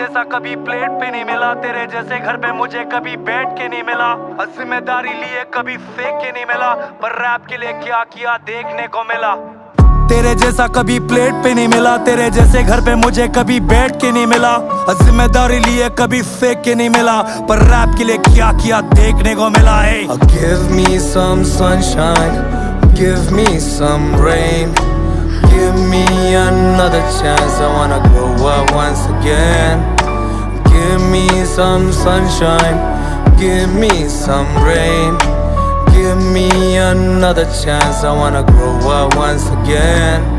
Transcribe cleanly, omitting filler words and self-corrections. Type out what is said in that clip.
जैसा कभी प्लेट पे नहीं मिला, तेरे जैसे घर पे मुझे कभी बैठ के नहीं मिला, जिम्मेदारी लिए कभी फेंक के नहीं मिला, पर रैप के लिए क्या किया देखने को मिला। तेरे जैसा कभी प्लेट पे नहीं मिला, तेरे जैसे घर पे मुझे कभी बैठ के नहीं मिला, जिम्मेदारी लिए कभी फेंक के नहीं मिला, पर रैप के लिए क्या किया देखने को मिला। Give me some sunshine, give me some rain, give me another chance, I wanna grow up once again. Give me some sunshine, give me some rain, give me another chance, I wanna grow up once again.